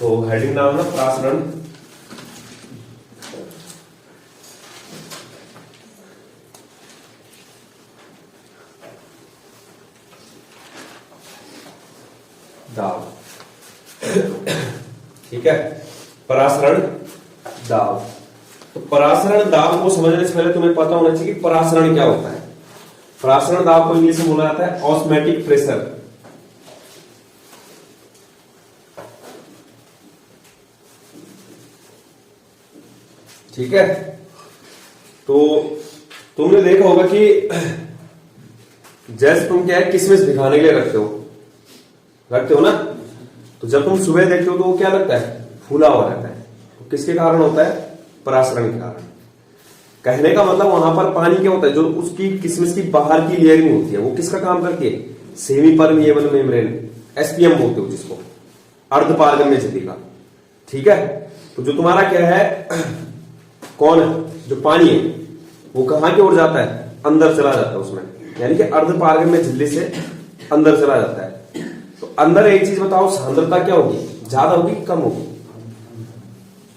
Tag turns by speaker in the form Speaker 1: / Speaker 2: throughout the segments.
Speaker 1: तो हेडिंग नाम ना परासरण दाब। ठीक है, परासरण दाब। तो परासरण दाब को समझने से पहले तुम्हें पता होना चाहिए कि परासरण क्या होता है। परासरण दाब को इंग्लिश में बोला जाता है ऑस्मैटिक प्रेशर। ठीक है, तो तुमने देखा होगा कि जैसे तुम क्या है किशमिश भिगाने के लिए रखते हो ना, तो जब तुम सुबह देखते हो तो वो क्या लगता है, फूला हुआ रहता है। तो किसके कारण होता है, परासरण के कारण। कहने का मतलब वहां पर पानी क्या होता है, जो उसकी किशमिश की बाहर की लेयरिंग होती है वो किसका काम करती है, सेमी परमिएबल मेम्ब्रेन, एसपीएम बोलते हो जिसको, अर्धपारगम्य झिल्ली का। ठीक है, तो जो तुम्हारा क्या है, कौन है, जो पानी है वो कहां की ओर जाता है, अंदर चला जाता है उसमें, यानी कि अर्धपारगम्य झिल्ली से अंदर चला जाता है। तो अंदर एक चीज बताओ, सांद्रता क्या होगी, ज्यादा होगी कम होगी।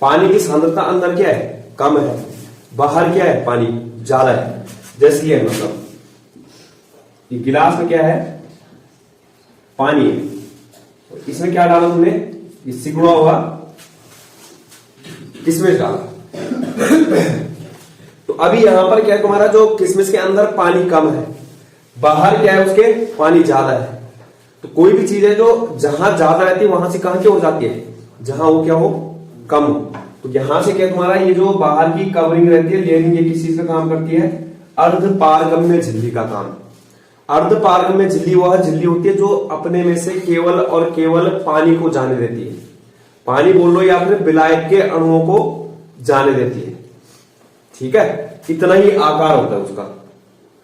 Speaker 1: पानी की सांद्रता अंदर क्या है, कम है, बाहर क्या है, पानी ज्यादा है। जैसे ये मतलब ये गिलास में क्या है, पानी है, तो इसमें क्या डाला तुमने, ये सिकुड़ा हुआ किशमिश डाला। तो अभी यहां पर क्या है, तुम्हारा जो किशमिश के अंदर पानी कम है, बाहर क्या है उसके पानी ज्यादा है। तो कोई भी चीज है जो जहां ज्यादा रहती है वहां से कहां की ओर जाती है, जहां वो क्या हो, कम हो। तो यहां से क्या तुम्हारा ये जो बाहर की कवरिंग रहती है, लेयरिंग, ये किस चीज का काम करती है, अर्धपारगम्य झिल्ली का काम। अर्धपारगम्य झिल्ली वह झिल्ली होती है जो अपने में से केवल और केवल पानी को जाने देती है, पानी बोल लो या फिर विलायक के अणुओं को जाने देती है। ठीक है, इतना ही आकार होता है उसका।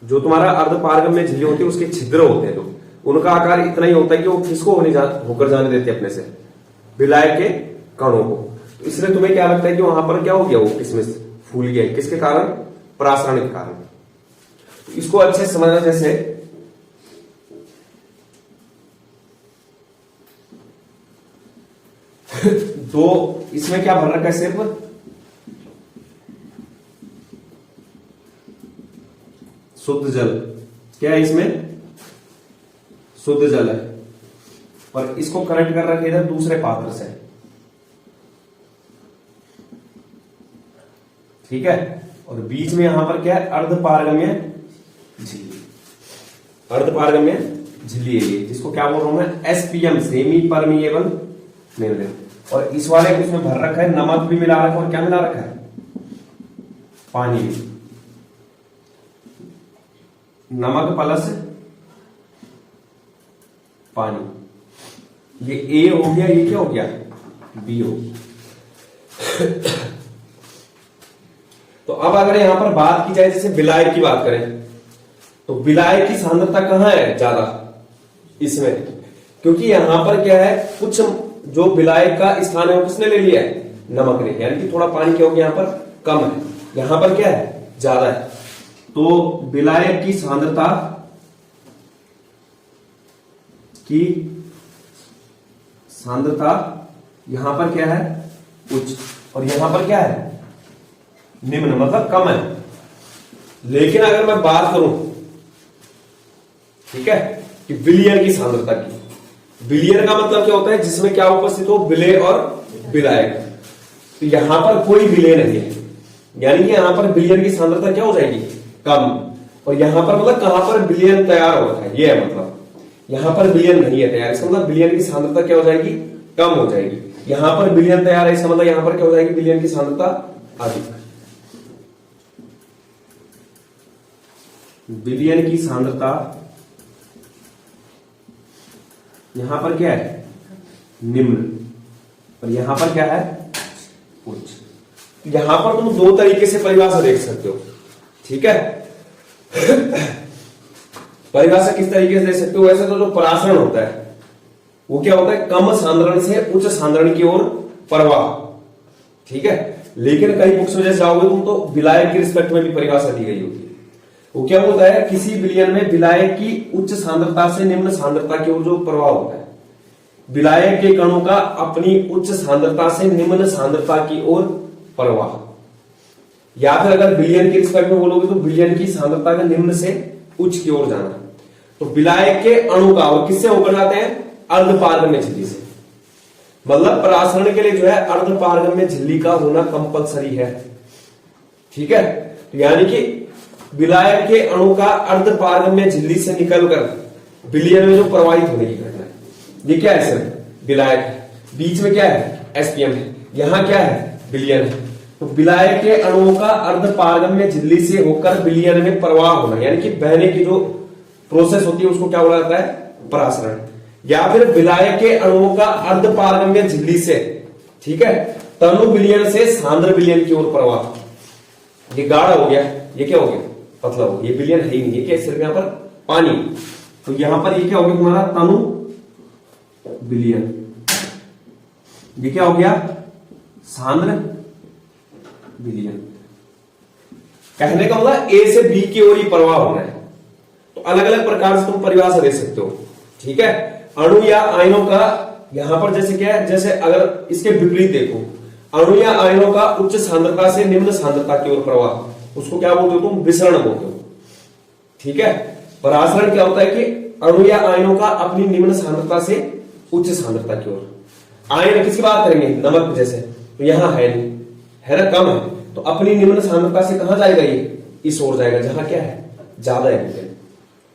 Speaker 1: जो तुम्हारा अर्धपारगम्य झिल्ली होती है उसके छिद्र होते हैं, जो उनका आकार इतना ही होता है कि वो किसको होकर जाने देते हैं, अपने से विलायक के कणों को। तो इसलिए तुम्हें क्या लगता है कि वहां पर क्या हो गया, वो किशमिश फूल गया, किसके कारण, परासरण के कारण। तो इसको अच्छे से समझना। जैसे तो इसमें क्या भर रखा है, सिर्फ शुद्ध जल। क्या है इसमें, शुद्ध जल है, और इसको कनेक्ट कर रखे इधर दूसरे पात्र से। ठीक है, और बीच में यहां पर क्या है, अर्धपारगम्य झिल्ली। अर्धपारगम्य झिल्ली है ये, जिसको क्या बोल रहा हूं मैं, एसपीएम, सेमी परमिएबल मेम्ब्रेन। और इस वाले को इसमें भर रखा है, नमक भी मिला रखा है, और क्या मिला रखा है, पानी भी। नमक प्लस पानी, ये ए हो गया, ये क्या हो गया, बी हो गया। तो अब अगर यहां पर बात की जाए, जैसे विलायक की बात करें, तो विलायक की सांद्रता कहां है ज्यादा, इसमें, क्योंकि यहां पर क्या है, कुछ जो विलायक का स्थान है वो किसने ले लिया है, नमक ने, यानी कि थोड़ा पानी क्या हो गया, यहां पर कम है, यहां पर क्या है, ज्यादा है। तो विलायक की सांद्रता यहां पर क्या है, उच्च, और यहां पर क्या है, निम्न, मतलब कम है। लेकिन अगर मैं बात करूं, ठीक है, कि विलयन की सांद्रता की, विलयन का मतलब क्या होता है, जिसमें क्या उपस्थित हो, विलय और विलायक। तो यहां पर कोई विलय नहीं है, यानी कि यहां पर विलयन की सांद्रता क्या हो जाएगी, कम। और यहां पर मतलब कहां पर विलयन तैयार होता है, यह है मतलब, यहां पर विलयन नहीं है तैयार, इसका मतलब विलयन की सांद्रता क्या हो जाएगी, कम हो जाएगी। यहां पर विलयन तैयार है, इसका मतलब यहां पर क्या हो जाएगी, विलयन की सांद्रता अधिक। विलयन की सांद्रता यहां पर क्या है, निम्न, और यहां पर क्या है, उच्च। यहां पर तुम दो तरीके से परिभाषा देख सकते हो। ठीक है, परिभाषा किस तरीके से दे सकते हो, वैसे तो जो परासरण होता है वो क्या होता है, कम सांद्रण से उच्च सांद्रण की ओर प्रवाह। ठीक है, लेकिन कई बुक्स में जैसे जाओगे तुम तो विलायक के रिस्पेक्ट में भी परिभाषा दी गई होती है। वो क्या बोलता है, किसी विलयन में विलायक की उच्च सांद्रता से निम्न सांद्रता की ओर जो प्रवाह होता है, विलायक के कणों का अपनी उच्च सांद्रता से निम्न सांद्रता की ओर प्रवाह, या फिर अगर विलयन के रिस्पेक्ट में बोलोगे तो विलयन की सांद्रता का निम्न से उच्च की ओर जाना। तो विलायक के अणु का, और किससे होकर जाते हैं, अर्धपारगम्य झिल्ली से। मतलब परासरण के लिए जो है अर्धपारगम्य झिल्ली का होना कंपलसरी है। ठीक है, तो यानी कि विलायक के अणु का अर्धपारगम्य झिल्ली से निकलकर विलयन में जो प्रवाहित होने की घटना है, ये क्या है सर, विलायक है, बीच में क्या है, एसपीएम है, यहां क्या है, विलयन है। तो विलायक के अणुओं का अर्धपारगम्य झिल्ली से होकर विलयन में प्रवाह होना, यानी कि बहने की जो प्रोसेस होती है उसको क्या बोला जाता है, परासरण। या फिर विलायक के अणुओं का अर्धपारगम्य झिल्ली से, ठीक है, तनु विलयन से सांद्र विलयन की ओर प्रवाह। ये गाढ़ा हो गया, ये क्या हो गया, पतला हो गया, ये विलयन है ही नहीं, ये क्या सिर्फ यहां पर पानी। तो यहां पर ये क्या हो गया तुम्हारा, तनु विलयन, ये क्या हो गया, सांद्र विलयन। कहने का मतलब ए से बी की ओर ही प्रवाह होना है। तो अलग अलग प्रकार से तुम परिभाषा दे सकते हो। ठीक है, अणु या आयनों का यहां पर जैसे क्या है, जैसे अगर इसके विपरीत देखो, अणु या आयनों का उच्च सांद्रता से निम्न सांद्रता की ओर प्रवाह, उसको क्या बोलते हो तुम, विसरण बोलते हो। ठीक है, परासरण क्या होता है कि अणु या आयनों का अपनी निम्न सांद्रता से उच्च सांद्रता की ओर। आयन किसकी बात करेंगे, नमक जैसे, तो यहां है नहीं, है ना, कम है, तो अपनी निम्न सांद्रता से कहां जाएगा, ये इस ओर जाएगा जहां क्या है, ज्यादा है।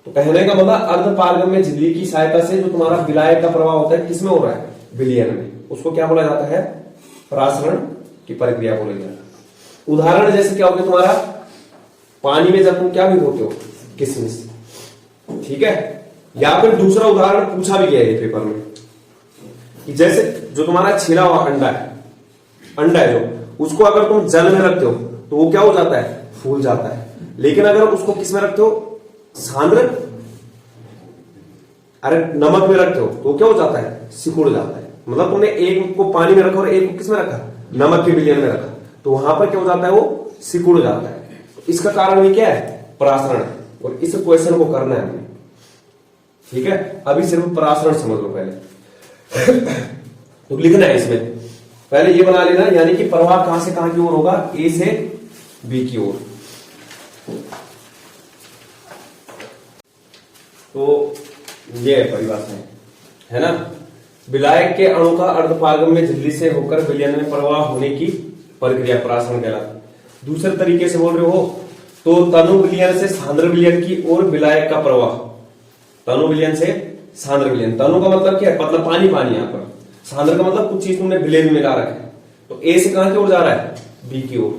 Speaker 1: तो कहने का मतलब अर्धपारगम्य झिल्ली की सहायता से जो तुम्हारा विलायक का प्रवाह होता है, किसमें हो रहा है, विलयन में, उसको क्या बोला जाता है, परासरण की प्रक्रिया बोला जाता है। उदाहरण जैसे क्या हो गया तुम्हारा, पानी में जब तुम क्या भिगोते हो, किशमिश। ठीक है, या फिर दूसरा उदाहरण पूछा भी गया है पेपर में कि जैसे जो तुम्हारा छिला हुआ अंडा है, अंडा है जो, उसको अगर तुम जल में रखते हो तो वो क्या हो जाता है, फूल जाता है। लेकिन अगर उसको किस में रखते हो, सांद्र, अरे नमक में रखते हो तो क्या हो जाता है, सिकुड़ जाता है। मतलब तुमने एक को पानी में रखा और एक को किस में रखा, नमक के विलयन में रखा, तो वहां पर क्या हो जाता है, वो सिकुड़ जाता है। तो इसका कारण भी क्या है, परासरण है, और इस क्वेश्चन को करना है हमें। ठीक है, अभी सिर्फ परासरण समझ लो पहले। तो लिखना है इसमें, पहले ये बना लेना, यानी कि प्रवाह कहां से कहां की ओर होगा, ए से बी की ओर। तो ये परिभाषा है ना, विलायक के अणु का अर्धपारगम्य झिल्ली से होकर विलयन में प्रवाह होने की प्रक्रिया परासरण कहलाती है। दूसरे तरीके से बोल रहे हो तो तनु विलयन से सांद्र विलयन की ओर विलायक का प्रवाह, तनु विलयन से सांद्र विलयन, तनु का मतलब क्या है, मतलब पानी पानी, यहां पर सांद्र का मतलब कुछ चीज तुमने विलयन में मिला रखा है। तो ए से कहां की ओर जा रहा है, बी की ओर,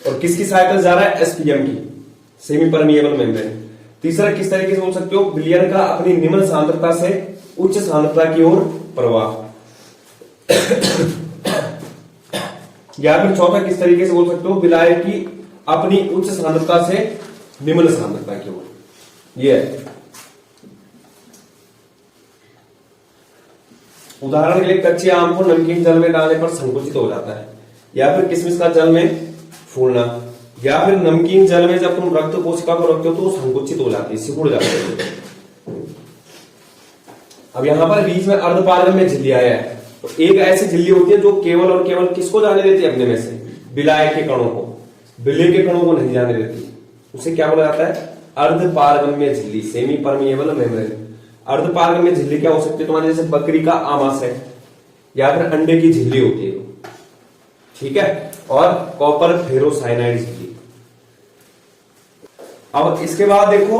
Speaker 1: और किसकी सहायता से जा रहा है, एसपीएम की, सेमी परमिएबल मेम्ब्रेन। तीसरा किस तरीके से बोल सकते हो, विलयन का अपनी निम्न सांद्रता से उच्च सांद्रता की ओर प्रवाह। या फिर चौथा किस तरीके से बोल सकते हो, विलायक की अपनी उच्च सांद्रता से निम्न सांद्रता की ओर। ये उदाहरण के लिए कच्चे आम को नमकीन जल में डालने पर संकुचित हो जाता है, या फिर किशमिश का जल में फूलना, या फिर नमकीन जल में जब तुम रक्त कोशिका को रखते हो तो वो संकुचित हो जाती है, सिकुड़ जाती है। अब यहां पर बीच में अर्धपारगम्य झिल्ली आया है, तो एक ऐसी झिल्ली होती है जो केवल और केवल किसको जाने देती है, अपने में से विलायक के कणों को, विलय के कणों को नहीं जाने देती। उसे क्या बोला जाता है, अर्धपारगम्य झिल्ली, सेमी परमिएबल मेम्ब्रेन। अर्धपारगम्य झिल्ली क्या हो सकती है तुम्हारे, जैसे बकरी का आमाशय, या फिर अंडे की झिल्ली होती है, ठीक है, और कॉपर फेरोसाइनाइड झिल्ली। अब इसके बाद देखो,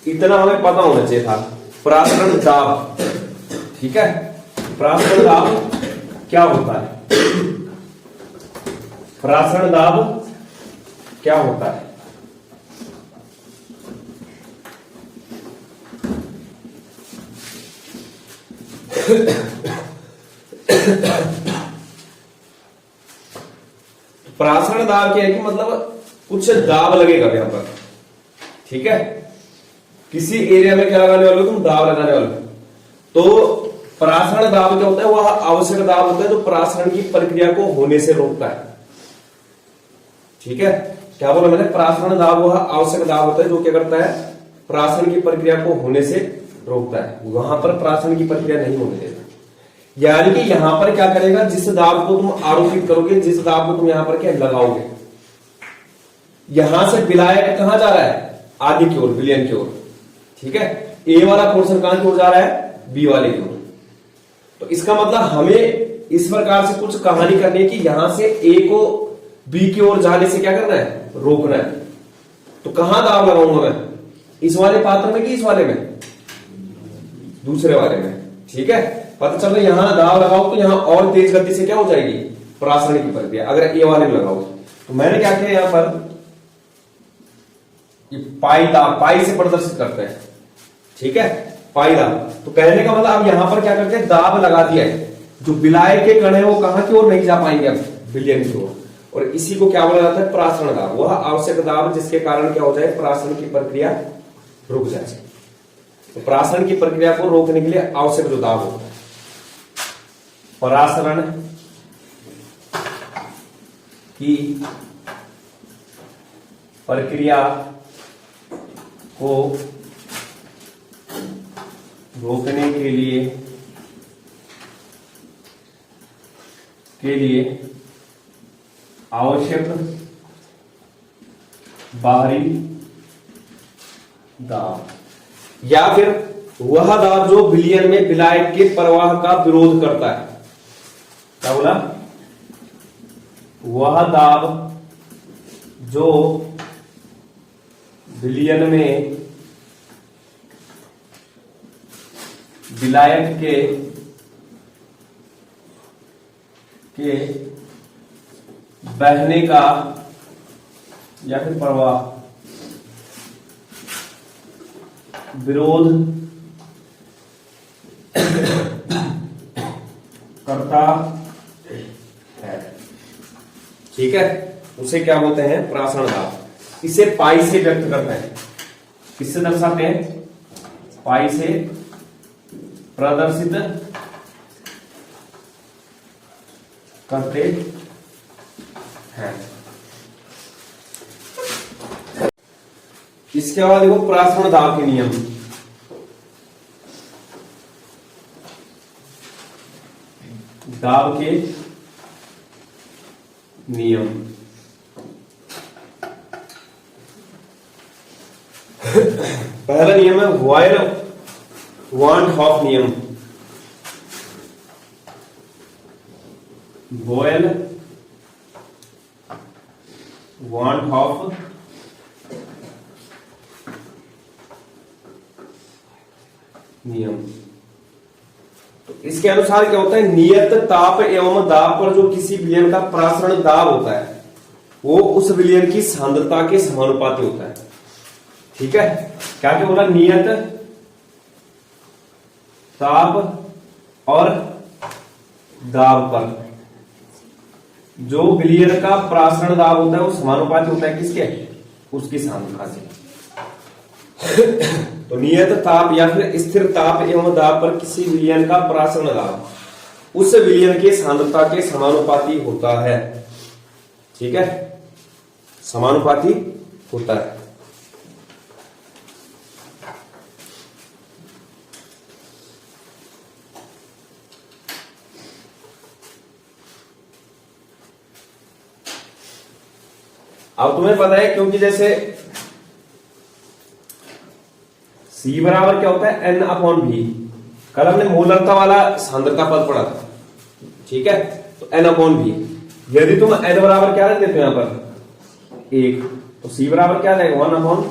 Speaker 1: इतना हमें पता होना चाहिए था, परासरण दाब। ठीक है, परासरण दाब क्या होता है, परासरण दाब क्या होता है। परासरण दाब क्या है कि मतलब कुछ दाब लगेगा यहां पर, ठीक है, किसी एरिया में क्या लगाने वाले हो तुम, दाब लगाने वाले हो। तो परासरण दाब क्या होता है, वह आवश्यक दाब होता है जो परासरण की प्रक्रिया को होने से रोकता है। ठीक है, क्या बोला मैंने, परासरण दाब वह आवश्यक दाब होता है जो क्या करता है, परासरण की प्रक्रिया को होने से रोकता है, वहां पर परासरण की प्रक्रिया नहीं होने देता। यानी कि यहां पर क्या करेगा, जिस दाब को तुम आरोपित करोगे, जिस दाब को तुम यहां पर क्या लगाओगे, यहां से विलायक कहां जा रहा है, आगे की ओर, विलयन की ओर। ठीक है, ए वाला पोर्शन कहां की ओर जा रहा है, बी वाले की ओर। तो इसका मतलब हमें इस प्रकार से कुछ कहानी करनी है कि यहां से ए को बी की ओर जाने से क्या करना है, रोकना है। तो कहां दाब लगाऊंगा मैं, इस वाले पात्र में कि इस वाले में, दूसरे वाले में। ठीक है, पता चल रहा है यहां दाब लगाओ तो यहां और तेज गति से क्या हो जाएगी, परासरण की प्रक्रिया। अगर ए वाले में लगाओ तो मैंने क्या किया, यहां पर पाई दाब, पाई से प्रदर्शित करते हैं। ठीक है, पाई दाब। तो कहने का मतलब अब यहां पर क्या करते हैं, दाब लगा दिया है, जो विलायक के कण है वो कहां की ओर नहीं जा पाएंगे अब, विलयन की ओर। और इसी को क्या बोला जाता है, परासरण दाब। वह आवश्यक दाब जिसके कारण क्या हो जाए, परासरण की प्रक्रिया रुक जाए। तो परासरण की प्रक्रिया को रोकने के लिए आवश्यक जो दाब होता है, परासरण की प्रक्रिया को रोकने के लिए आवश्यक बाहरी दाब, या फिर वह दाब जो विलयन में विलायक के प्रवाह का विरोध करता है। क्या बोला, वह दाब जो विलयन में विलायक के बहने का या फिर प्रवाह विरोध करता है। ठीक है, उसे क्या बोलते हैं, परासरण दाब। इसे पाई से व्यक्त करते हैं, किससे दर्शाते हैं, पाई से प्रदर्शित करते हैं। इसके बाद देखो परासरण दाब के नियम। दाब के नियम, पहला नियम है वॉयल वांट हॉफ नियम। वॉयल वांट हॉफ नियम। तो इसके अनुसार क्या होता है, नियत ताप एवं दाब पर जो किसी विलयन का परासरण दाब होता है वो उस विलयन की सांद्रता के समानुपाती होता है। ठीक है, क्या क्या बोला, नियत ताप और दाब पर जो विलयन का परासरण दाब होता है वो समानुपाती होता है किसके, उसकी सांद्रता से। तो नियत ताप या फिर स्थिर ताप एवं दाब पर किसी विलयन का परासरण दाब उस विलयन के सांद्रता के समानुपाती होता है। ठीक है, समानुपाती होता है। अब तुम्हें पता है, क्योंकि जैसे C बराबर क्या होता है, N/V। कल हमने मोलरता वाला सांद्रता पद पढ़ा था। ठीक है, तो N/V। यदि तुम N बराबर क्या रख देते हो यहां पर 1, तो C बराबर क्या रहेगा 1/V।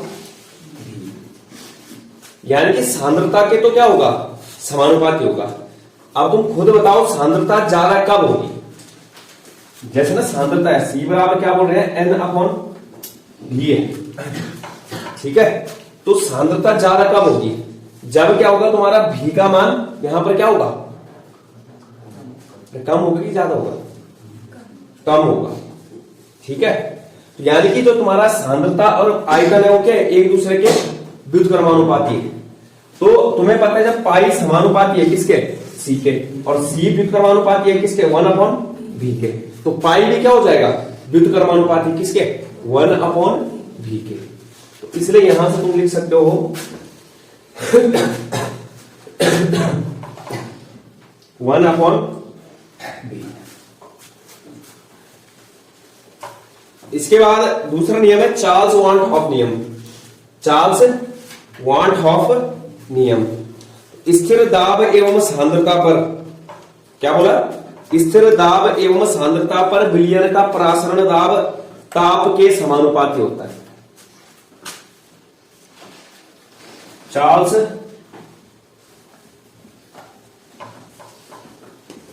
Speaker 1: यानी कि सांद्रता के तो क्या होगा, समानुपाती होगा। अब तुम खुद बताओ सांद्रता ज्यादा कब होगी, जैसे ना सांद्रता है C बराबर क्या बोल रहे हैं, N/V है। ठीक है, तो सांद्रता ज्यादा कब होगी, जब क्या होगा, तुम्हारा V का मान यहां पर क्या होगा, कम होगा कि ज्यादा होगा, कम होगा। ठीक है, तो यानी कि जो तुम्हारा सांद्रता और आयतन है वो क्या है, एक दूसरे के व्युत्क्रमानुपाती है। तो तुम्हें पता है जब पाई समानुपाती है किसके, C के, और C व्युत्क्रमानुपाती है किसके, 1/V के, तो पाई भी क्या हो जाएगा, व्युत्क्रमानुपाती किसके, 1/V के। तो इसलिए यहां से तुम लिख सकते हो 1/b। इसके बाद दूसरा नियम है चार्ल्स वांट हॉफ नियम। चार्ल्स वांट हॉफ नियम, स्थिर दाब एवं सांद्रता पर, क्या बोला, स्थिर दाब एवं सांद्रता पर विलयन का परासरण दाब ताप के समानुपाती होता है। चार्ल्स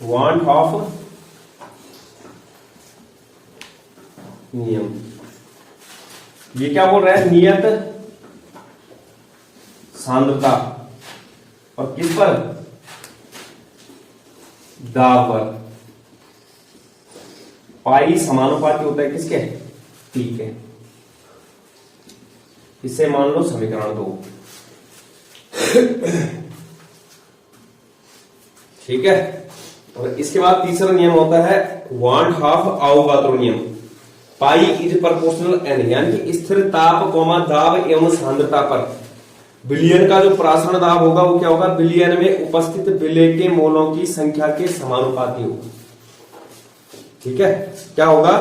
Speaker 1: वांट हॉफ नियम, ये क्या बोल रहा है, नियत सांद्रता और किस पर, दाब पर, पाई समानुपाती होता है किसके, टी के। इसे मान लो समीकरण 2। ठीक है। और इसके बाद तीसरा नियम होता है वांट हाफ आवोगाद्रो नियम। पाई इज प्रोपोर्शनल एन, यानी कि स्थिर ताप कोमा दाब एवं सांद्रता पर विलयन का जो परासरण दाब होगा वो क्या होगा, विलयन में उपस्थित विलय के मोलों की संख्या के समानुपाती होगा। ठीक है, क्या होगा,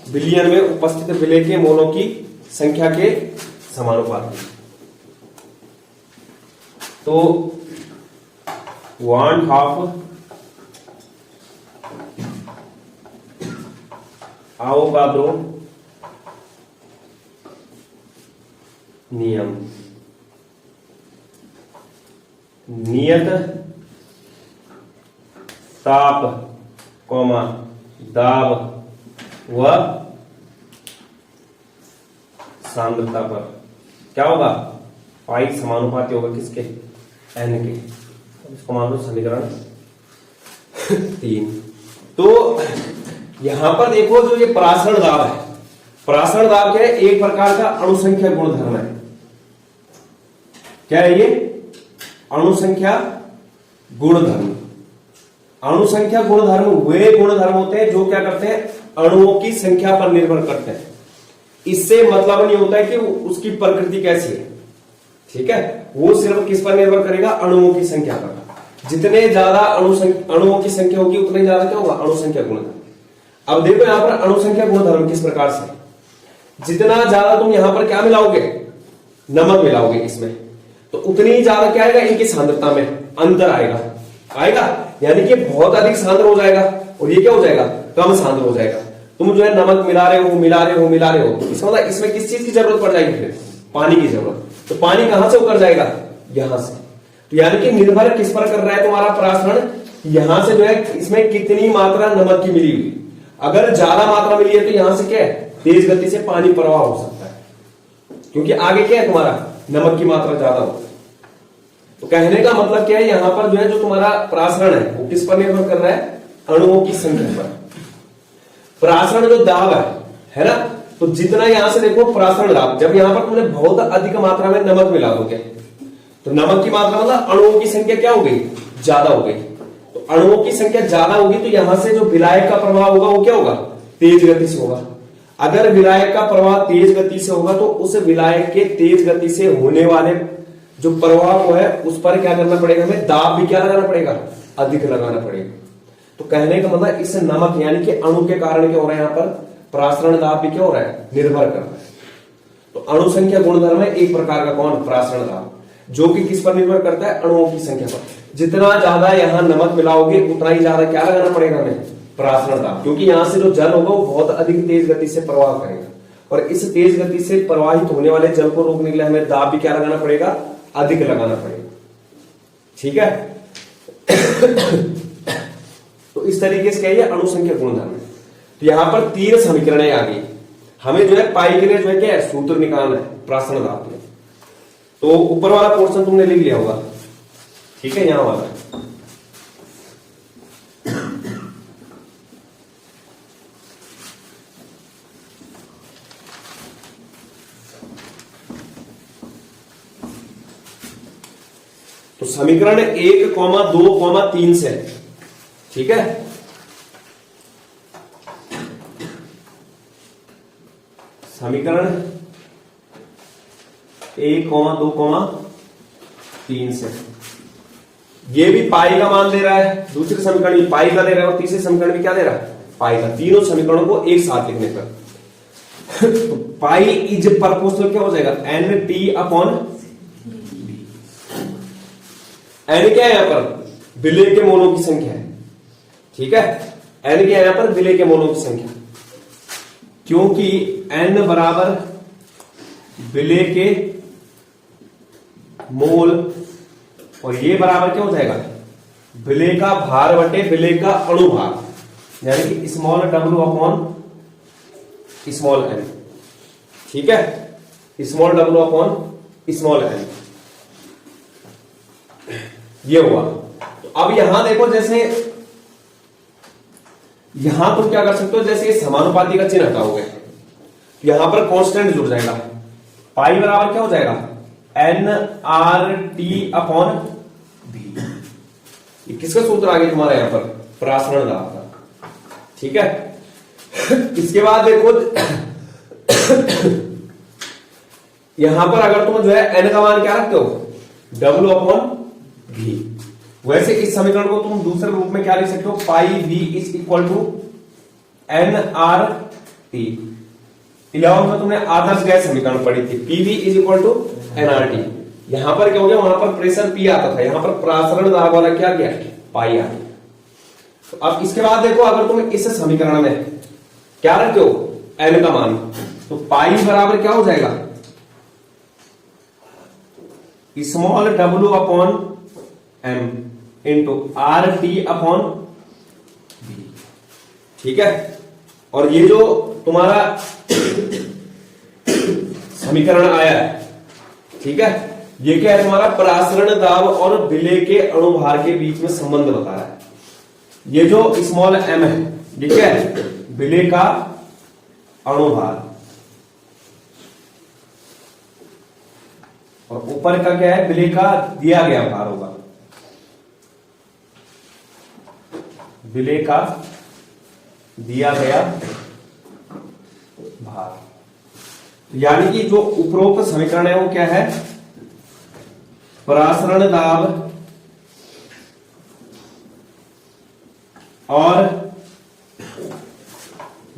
Speaker 1: विलयन में उपस्थित विलय के मोलों की संख्या के समानुपाती। तो वांट हाफ आवोगाद्रो नियम, नियत ताप कोमा दाब व सांद्रता पर क्या होगा, पाई समानुपाती होगा किसके, एन के। इसको मान लो समीकरण 3। तो यहां पर देखो जो ये परासरण दाब है, परासरण दाब क्या है, एक प्रकार का अणुसंख्या गुणधर्म है। क्या है ये, अणुसंख्या गुणधर्म। अणुसंख्या गुणधर्म वे गुणधर्म होते हैं जो क्या करते हैं, अणुओं की संख्या पर निर्भर करते हैं। इससे मतलब नहीं होता है कि उसकी प्रकृति कैसी है। ठीक है, वो सिर्फ किस पर निर्भर करेगा, अणुओं की संख्या पर। जितने ज्यादा अणुओं की संख्या होगी उतने ज्यादा क्या होगा, अणुसंख्या गुणधर्म। अब देखो यहां पर अणुसंख्या गुणधर्म किस प्रकार से, जितना ज्यादा तुम यहां पर क्या मिलाओगे, नमक मिलाओगे इसमें, तो उतनी ही ज्यादा क्या आएगा, इनकी सांद्रता में अंतर आएगा, यानी कि बहुत अधिक सांद्र हो जाएगा और ये क्या हो जाएगा, कम सांद्र हो जाएगा। तुम जो है नमक मिला रहे हो, तो इसका मतलब इसमें किस चीज की जरूरत पड़ जाएगी, फिर पानी की जरूरत। तो पानी कहां से उतर जाएगा, यहां से। तो यानी कि निर्भर किस पर कर रहा है तुम्हारा परासरण, यहां से जो है इसमें कितनी मात्रा नमक की मिली हुई। अगर ज्यादा मात्रा मिली है तो यहां से क्या है, तेज गति से पानी प्रवाह हो सकता है, क्योंकि आगे क्या है तुम्हारा, नमक की मात्रा ज्यादा हो। तो कहने का मतलब क्या है, यहां पर जो है जो तुम्हारा परासरण है वो किस पर निर्भर कर रहा है, अणुओं की संख्या पर। परासरण जो दाब है ना, तो जितना यहां से देखो परासरण दाब, जब यहां पर तुमने बहुत अधिक मात्रा में नमक मिला दोगे तो नमक की मात्रा मतलब अणुओं की संख्या क्या हो गई, ज्यादा हो गई। तो अणुओं की संख्या ज्यादा होगी तो यहां से जो विलायक का प्रवाह होगा वो क्या होगा, तेज गति से होगा। अगर विलायक का प्रवाह तेज गति से होगा तो उस विलायक के तेज गति से होने वाले जो प्रवाह को है उस पर क्या करना पड़ेगा, हमें दाब भी क्या लगाना पड़ेगा, अधिक लगाना पड़ेगा। तो कहने का मतलब इस नमक यानी कि अणु के कारण क्या हो रहा है, यहां पर परासरण दाब भी क्या हो रहा है, निर्भर कर रहा है। तो अणु संख्या गुणधर्म है एक प्रकार का, कौन, परासरण दाब, जो कि किस पर निर्भर करता है, अणुओं की संख्या पर। जितना ज्यादा यहां नमक मिलाओगे उतना ही ज्यादा क्या लगाना पड़ेगा हमें, परासरण दाब, क्योंकि यहां से जो जल होगा वो बहुत अधिक तेज गति से प्रवाह करेगा और इस तेज गति से प्रवाहित होने वाले जल को रोकने के लिए हमें दाब भी क्या लगाना पड़ेगा, अधिक लगाना पड़ेगा। ठीक है। तो इस तरीके से कहिए अणुसंख्या गुणधर्म। तो यहां पर 3 समीकरण आ गई, हमें जो है पाई के लिए जो है क्या है, सूत्र निकालना है परासरण दाब के लिए। तो ऊपर वाला पोर्शन तुमने लिख लिया होगा, ठीक है, यहां वाला। तो समीकरण 1, 2, 3 से, ठीक है, समीकरण 1, 2, 3 से ये भी पाई का मान दे रहा है, दूसरे समीकरण भी पाई का दे रहा है और तीसरे समीकरण भी क्या दे रहा है, पाई का। तीनों समीकरणों को एक साथ लिखने पर तो पाई इज प्रोपोर्शनल क्या हो जाएगा, N T upon B. N क्या है यहां पर, विलेय के मोलों की संख्या है, ठीक है। एन क्या है यहां पर, विलेय के मोलों की संख्या, क्योंकि एन बराबर विलेय के मोल और ये बराबर क्या हो जाएगा, विलेय का भार बटे विलेय का अणुभार, यानी कि स्मॉल डब्ल्यू अपॉन स्मॉल एन, ठीक है। स्मॉल डब्ल्यू अपॉन स्मॉल एन ये हुआ। तो अब यहां देखो, जैसे यहां तुम क्या कर सकते हो, जैसे समानुपाती का चिन्ह हटाओगे यहां पर कांस्टेंट जुड़ जाएगा, पाई बराबर क्या हो जाएगा, N R T upon B. ये किसका सूत्र आ गया तुम्हारा यहां पर, परासरण दाब का, ठीक है। इसके बाद देखो यहां पर अगर तुम जो है एन का मान क्या रखते हो, डब्ल्यू अपॉन भी, वैसे इस समीकरण को तुम दूसरे रूप में क्या लिख सकते हो, P V is equal to N R T. 11 में तुमने आदर्श गैस समीकरण पढ़ी थी, PV is equal to N R T. यहां पर क्या हो गया, वहां पर प्रेशर पी आता था, यहां पर परासरण दाब वाला क्या गया, पाई आ गया। तो अब इसके बाद देखो, अगर तुम इस समीकरण में क्या रखते हो, एन का मान, तो पाई बराबर क्या हो जाएगा, स्मॉल डब्ल्यू upon M into R T upon B, ठीक है। और ये जो तुम्हारा समीकरण आया है, ठीक है, ये क्या है तुम्हारा, परासरण दाब और विलेय के अणुभार के बीच में संबंध बता रहा है। ये जो स्मॉल एम है ये क्या है, विलेय का अणुभार, और ऊपर का क्या है, विलेय का दिया गया भार होगा, विलेय का दिया गया भार। यानी कि जो उपरोक्त समीकरण है वो क्या है, परासरण दाब और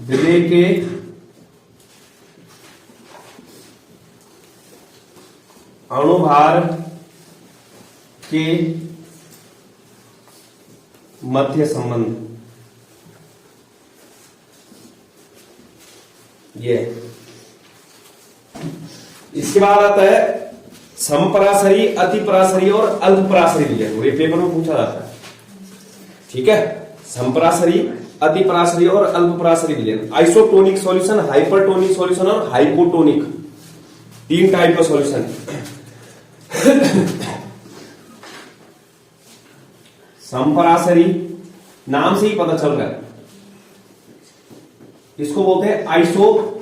Speaker 1: विलेय के अणुभार के मध्य संबंध, ये। इसके बाद आता है समपरासरी, अतिपरासरी और अल्पपरासरी विलयन, ये पेपर में पूछा जाता है, ठीक है। समपरासरी, अतिपरासरी और अल्पपरासरी विलयन। आइसोटोनिक सॉल्यूशन, हाइपरटोनिक सॉल्यूशन और हाइपोटोनिक, 3 टाइप का सॉल्यूशन। समपरासरी नाम से ही पता चल रहा है, इसको बोलते हैं आइसोटोनिक,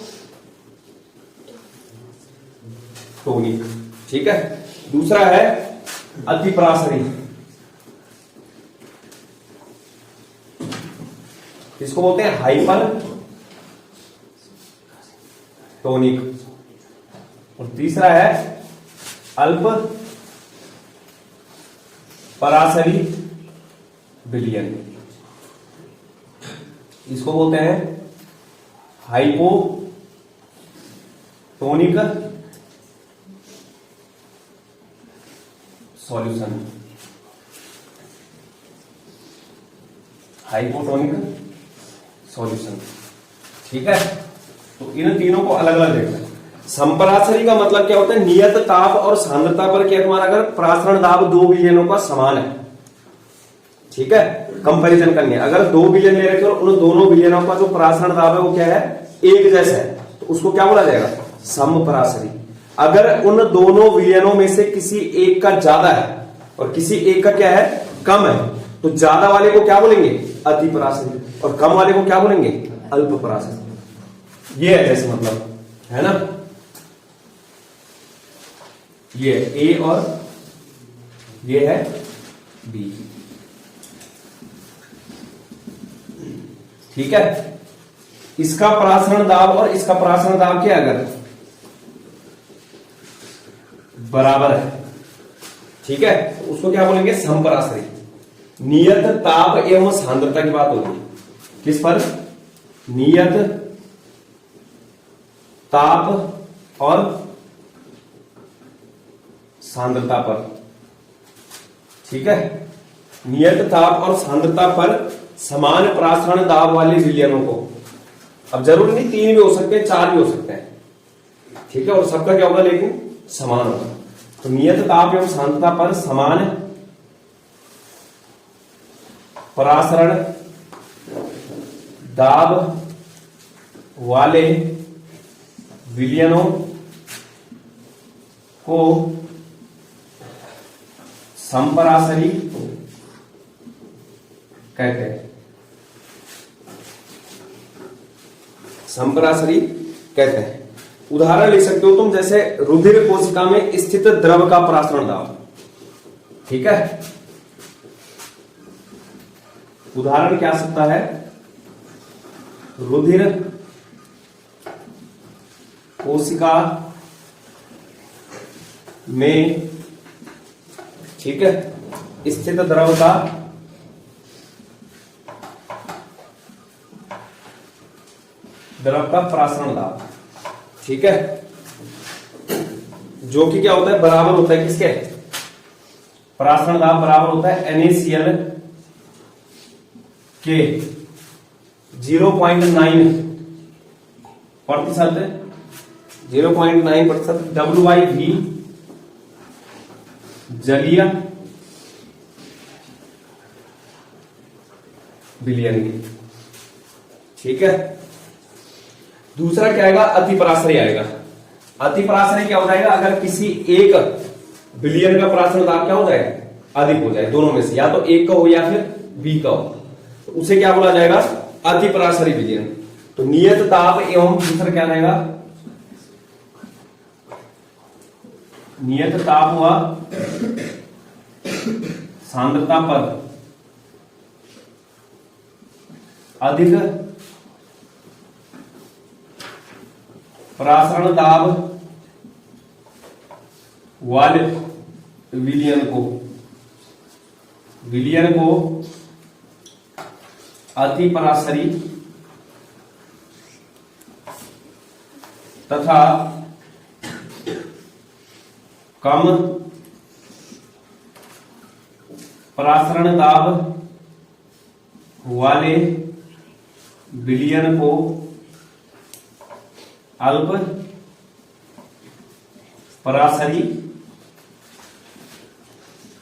Speaker 1: ठीक है। दूसरा है अतिपरासरी, इसको बोलते हैं हाइपर टोनिक, और तीसरा है अल्प परासरी विलयन, इसको बोलते हैं हाइपोटोनिक सॉल्यूशन, हाइपोटोनिक सॉल्यूशन, ठीक है। तो इन तीनों को अलग अलग देखना है। संपरासरी का मतलब क्या होता है, नियत ताप और सांद्रता पर क्या तुम्हारा अगर परासरण दाब 2 विलयनों का समान है, ठीक है, कंपैरिजन करनी है। अगर 2 विलयन ले रखे और उन दोनों विलयनों का जो परासरण दाब है वो क्या है, एक जैसा है, तो उसको क्या बोला जाएगा, समपरासरी। अगर उन दोनों विलयनों में से किसी एक का ज्यादा है और किसी एक का क्या है, कम है, तो ज्यादा वाले को क्या बोलेंगे, अतिपरासरी, और कम वाले को क्या बोलेंगे, अल्पपरासरी। ये है जैसे मतलब, है ना, ये ए और ये है बी, ठीक है। इसका परासरण दाब और इसका परासरण दाब क्या अगर बराबर है, ठीक है, तो उसको क्या बोलेंगे, समपरासरी। नियत ताप एवं सांद्रता की बात होगी, किस पर, नियत ताप और सांद्रता पर। ठीक है, नियत ताप और सांद्रता पर समान प्रासरण दाब वाले विलयनों को, अब जरूरी नहीं 3 भी हो सकते हैं, 4 भी हो सकते हैं, ठीक है, और सबका क्या होगा लेकिन समान होगा। तो नियत ताप एवं सांद्रता पर समान परासरण दाब वाले विलयनों को समपरासरी कहते हैं, समपरासरी कहते हैं। उदाहरण ले सकते हो तुम, जैसे रुधिर कोशिका में स्थित द्रव का परासरण दाब, ठीक है, उदाहरण क्या आ सकता है, रुधिर कोशिका में, ठीक है, स्थित द्रव का परासरण दाब, ठीक है, जो कि क्या होता है, बराबर होता है किसके, परासरण दाब बराबर होता है NaCl के 0.9 प्रतिशत, 0.9 प्रतिशत WV जलीय विलयन की, ठीक है। दूसरा क्या आएगा, अतिपरासरी आएगा। अतिपरासरी क्या हो जाएगा, अगर किसी एक विलयन का परासरण दाब क्या हो जाए, अधिक हो जाए, दोनों में से या तो एक का हो या फिर बी का हो, तो उसे क्या बोला जाएगा, अतिपरासरी विलयन। तो नियत ताप एवं दूसरा क्या रहेगा, नियत ताप हुआ सांद्रता पर अधिक परासरण दाब वाले विलयन को अतिपरासरी तथा कम परासरण दाब वाले विलयन को अल्प परासरी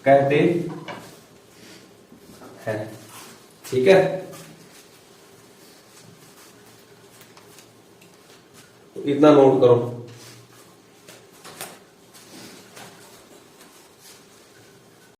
Speaker 1: कहते हैं, ठीक है। इतना नोट करो।